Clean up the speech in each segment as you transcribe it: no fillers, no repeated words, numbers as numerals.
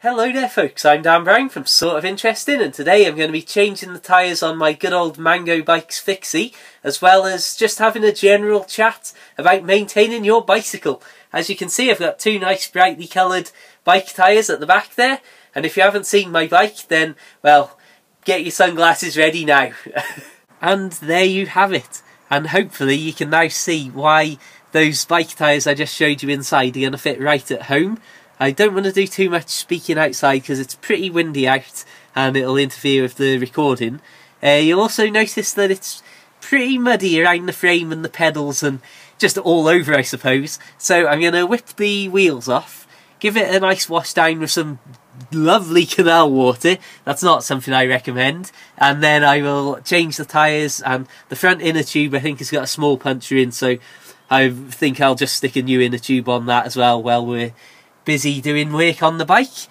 Hello there folks, I'm Dan Brown from Sort of Interesting, and today I'm going to be changing the tyres on my good old Mango Bike's Fixie, as well as just having a general chat about maintaining your bicycle. As you can see, I've got two nice brightly coloured bike tyres at the back there, and if you haven't seen my bike then, well, get your sunglasses ready now. And there you have it, and hopefully you can now see why those bike tyres I just showed you inside are going to fit right at home. I don't want to do too much speaking outside because it's pretty windy out and it'll interfere with the recording. You'll also notice that it's pretty muddy around the frame and the pedals and just all over, I suppose. So I'm going to whip the wheels off, give it a nice wash down with some lovely canal water. That's not something I recommend. And then I will change the tyres, and the front inner tube I think has got a small puncture in, so I think I'll just stick a new inner tube on that as well while we're busy doing work on the bike.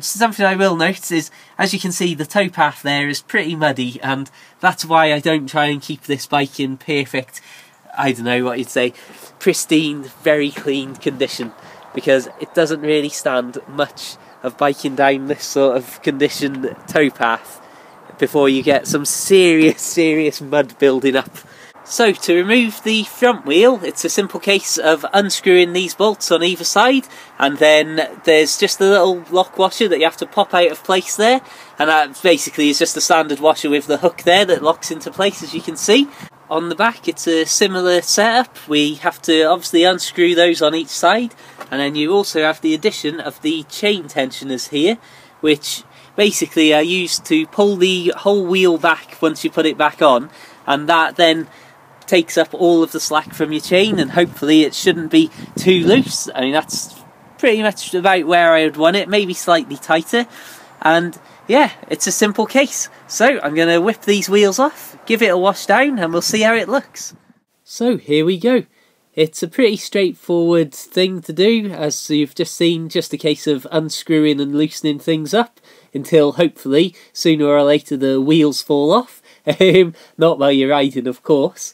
Something I will note is, as you can see, the towpath there is pretty muddy, and that's why I don't try and keep this bike in perfect, I don't know what you'd say, pristine, very clean condition, because it doesn't really stand much of biking down this sort of condition towpath before you get some serious mud building up. So to remove the front wheel, it's a simple case of unscrewing these bolts on either side, and then there's just a little lock washer that you have to pop out of place there, and that basically is just a standard washer with the hook there that locks into place, as you can see. On the back it's a similar setup. We have to obviously unscrew those on each side, and then you also have the addition of the chain tensioners here, which basically are used to pull the whole wheel back once you put it back on, and that then takes up all of the slack from your chain, and hopefully it shouldn't be too loose. I mean, that's pretty much about where I would want it, maybe slightly tighter. And yeah, it's a simple case. So I'm going to whip these wheels off, give it a wash down, and we'll see how it looks. So here we go. It's a pretty straightforward thing to do, as you've just seen, just a case of unscrewing and loosening things up until hopefully sooner or later the wheels fall off. Not while you're riding, of course.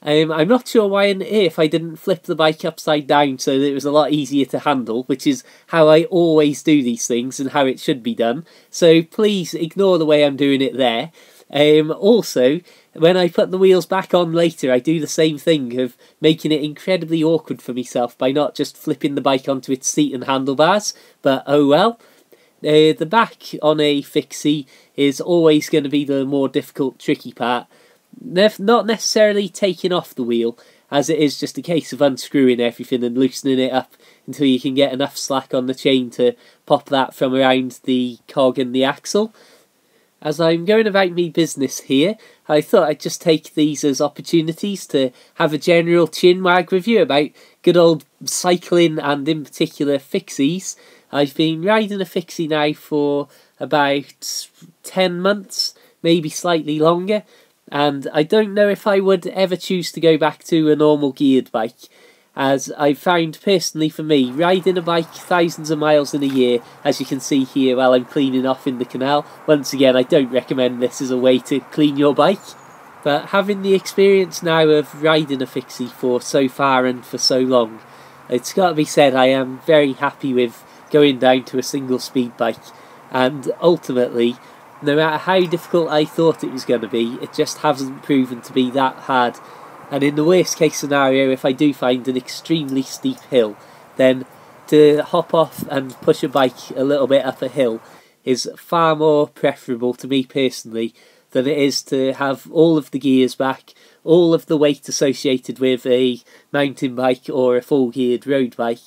I'm not sure why on earth I didn't flip the bike upside down so that it was a lot easier to handle, which is how I always do these things and how it should be done. So please ignore the way I'm doing it there. Also, when I put the wheels back on later, I do the same thing of making it incredibly awkward for myself by not just flipping the bike onto its seat and handlebars, but oh well. The back on a Fixie is always going to be the more difficult, tricky part. Not necessarily taking off the wheel, as it is just a case of unscrewing everything and loosening it up until you can get enough slack on the chain to pop that from around the cog and the axle. As I'm going about me business here, I thought I'd just take these as opportunities to have a general chinwag with you about good old cycling, and in particular Fixies. I've been riding a Fixie now for about 10 months, maybe slightly longer, and I don't know if I would ever choose to go back to a normal geared bike, as I found personally for me, riding a bike thousands of miles in a year, as you can see here while I'm cleaning off in the canal. Once again, I don't recommend this as a way to clean your bike, but having the experience now of riding a Fixie for so far and for so long, it's got to be said I am very happy with going down to a single speed bike, and ultimately, no matter how difficult I thought it was going to be, it just hasn't proven to be that hard. And in the worst case scenario, if I do find an extremely steep hill, then to hop off and push a bike a little bit up a hill is far more preferable to me personally than it is to have all of the gears back, all of the weight associated with a mountain bike or a full geared road bike,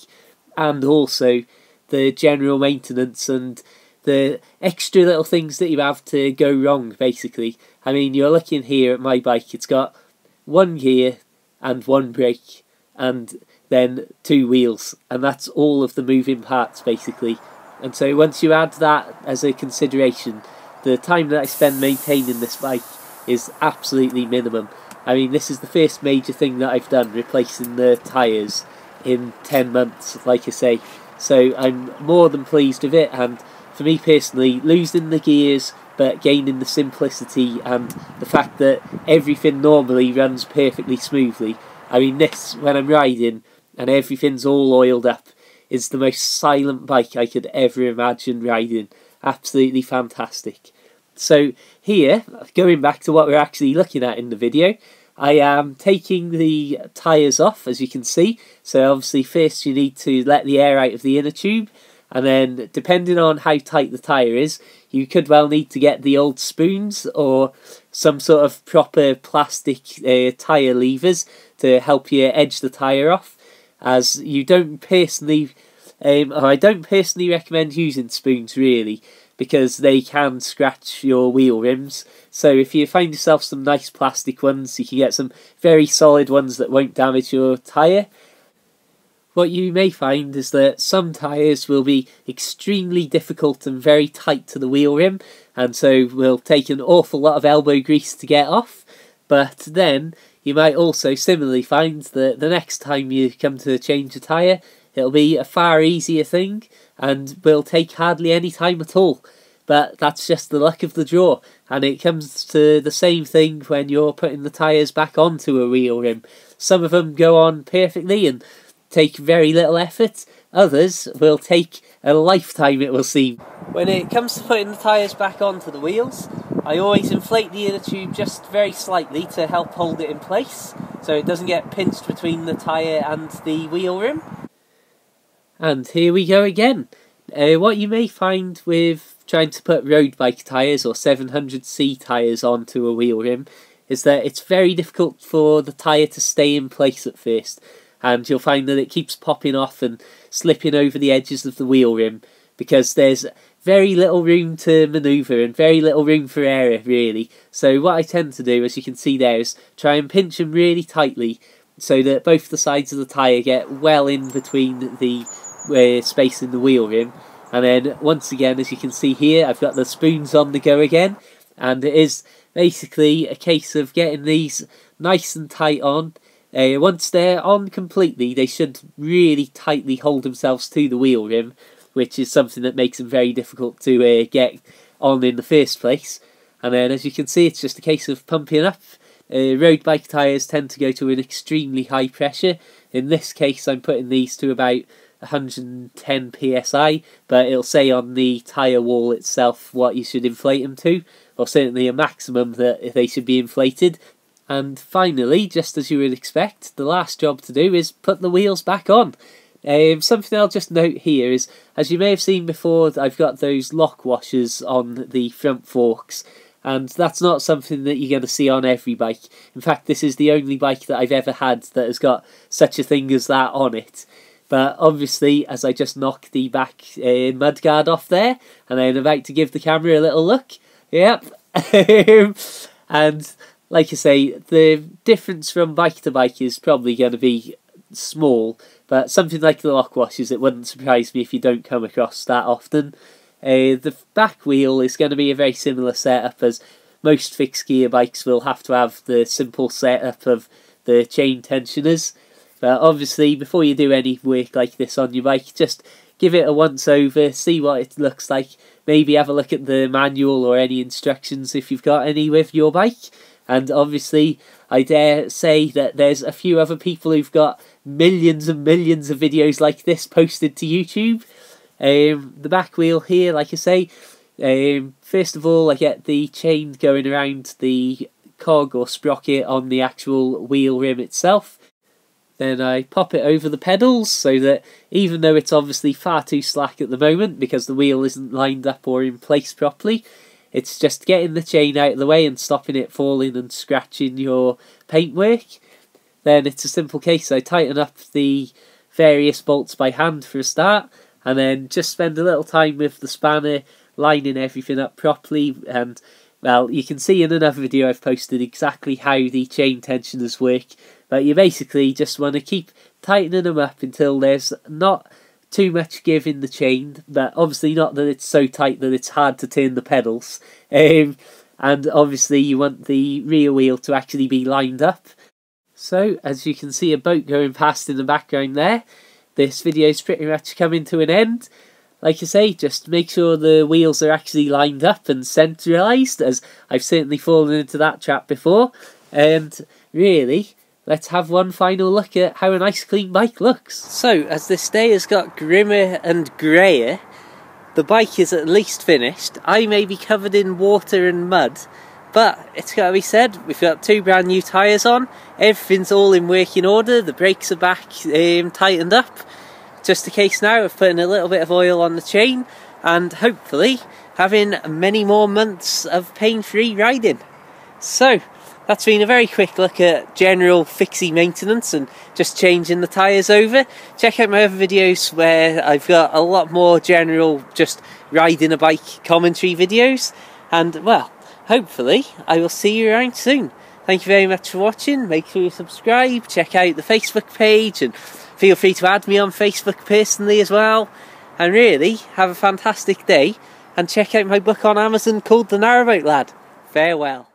and also the general maintenance and the extra little things that you have to go wrong, basically. I mean, you're looking here at my bike, it's got one gear and one brake and then two wheels, and that's all of the moving parts basically. And so once you add that as a consideration, the time that I spend maintaining this bike is absolutely minimum. I mean, this is the first major thing that I've done, replacing the tyres in 10 months, like I say. So I'm more than pleased with it, and for me personally, losing the gears but gaining the simplicity and the fact that everything normally runs perfectly smoothly. I mean, this, when I'm riding and everything's all oiled up, is the most silent bike I could ever imagine riding. Absolutely fantastic. So here, going back to what we're actually looking at in the video, I am taking the tyres off, as you can see. So obviously first you need to let the air out of the inner tube, and then depending on how tight the tyre is, you could well need to get the old spoons or some sort of proper plastic tyre levers to help you edge the tyre off, as you don't personally, or I don't personally recommend using spoons really, because they can scratch your wheel rims. So if you find yourself some nice plastic ones, you can get some very solid ones that won't damage your tyre. What you may find is that some tyres will be extremely difficult and very tight to the wheel rim, and so will take an awful lot of elbow grease to get off. But then you might also similarly find that the next time you come to change a tyre, it'll be a far easier thing and will take hardly any time at all. But that's just the luck of the draw, and it comes to the same thing when you're putting the tyres back onto a wheel rim. Some of them go on perfectly and take very little effort, others will take a lifetime, it will seem. When it comes to putting the tyres back onto the wheels, I always inflate the inner tube just very slightly to help hold it in place, so it doesn't get pinched between the tyre and the wheel rim. And here we go again. What you may find with trying to put road bike tyres or 700C tyres onto a wheel rim is that it's very difficult for the tyre to stay in place at first, and you'll find that it keeps popping off and slipping over the edges of the wheel rim because there's very little room to manoeuvre and very little room for error really. So what I tend to do, as you can see there, is try and pinch them really tightly so that both the sides of the tyre get well in between the space in the wheel rim. And then once again, as you can see here, I've got the spoons on the go again, and it is basically a case of getting these nice and tight on. Once they're on completely, they should really tightly hold themselves to the wheel rim, which is something that makes them very difficult to get on in the first place. And then as you can see, it's just a case of pumping up. Road bike tyres tend to go to an extremely high pressure. In this case, I'm putting these to about 110 psi, but it'll say on the tyre wall itself what you should inflate them to, or certainly a maximum that they should be inflated. And finally, just as you would expect, the last job to do is put the wheels back on. Something I'll just note here is, as you may have seen before, I've got those lock washers on the front forks, and that's not something that you're going to see on every bike. In fact, this is the only bike that I've ever had that has got such a thing as that on it. But obviously, as I just knocked the back mudguard off there, and I'm about to give the camera a little look, yep, and like I say, the difference from bike to bike is probably going to be small, but something like the lock washers, it wouldn't surprise me if you don't come across that often. The back wheel is going to be a very similar setup, as most fixed gear bikes will have to have the simple setup of the chain tensioners. But obviously, before you do any work like this on your bike, just give it a once over, see what it looks like, maybe have a look at the manual or any instructions if you've got any with your bike. And obviously, I dare say that there's a few other people who've got millions and millions of videos like this posted to YouTube. The back wheel here, like I say, first of all I get the chain going around the cog or sprocket on the actual wheel rim itself. Then I pop it over the pedals so that even though it's obviously far too slack at the moment because the wheel isn't lined up or in place properly, it's just getting the chain out of the way and stopping it falling and scratching your paintwork. Then it's a simple case. I tighten up the various bolts by hand for a start, and then just spend a little time with the spanner lining everything up properly. And well, you can see in another video I've posted exactly how the chain tensioners work, but you basically just want to keep tightening them up until there's not too much give in the chain, but obviously not that it's so tight that it's hard to turn the pedals. And obviously you want the rear wheel to actually be lined up. So, as you can see a boat going past in the background there, this video's pretty much coming to an end. Like I say, just make sure the wheels are actually lined up and centralised, as I've certainly fallen into that trap before. And really, let's have one final look at how a nice clean bike looks. So, as this day has got grimmer and greyer, the bike is at least finished. I may be covered in water and mud, but it's got to be said, we've got 2 brand new tyres on, everything's all in working order, the brakes are back tightened up. Just a case now of putting a little bit of oil on the chain and hopefully having many more months of pain-free riding. So, that's been a very quick look at general Fixie maintenance and just changing the tyres over. Check out my other videos where I've got a lot more general just riding a bike commentary videos. And well, hopefully I will see you around soon. Thank you very much for watching. Make sure you subscribe, check out the Facebook page, and feel free to add me on Facebook personally as well. And really, have a fantastic day, and check out my book on Amazon called The Narrowboat Lad. Farewell.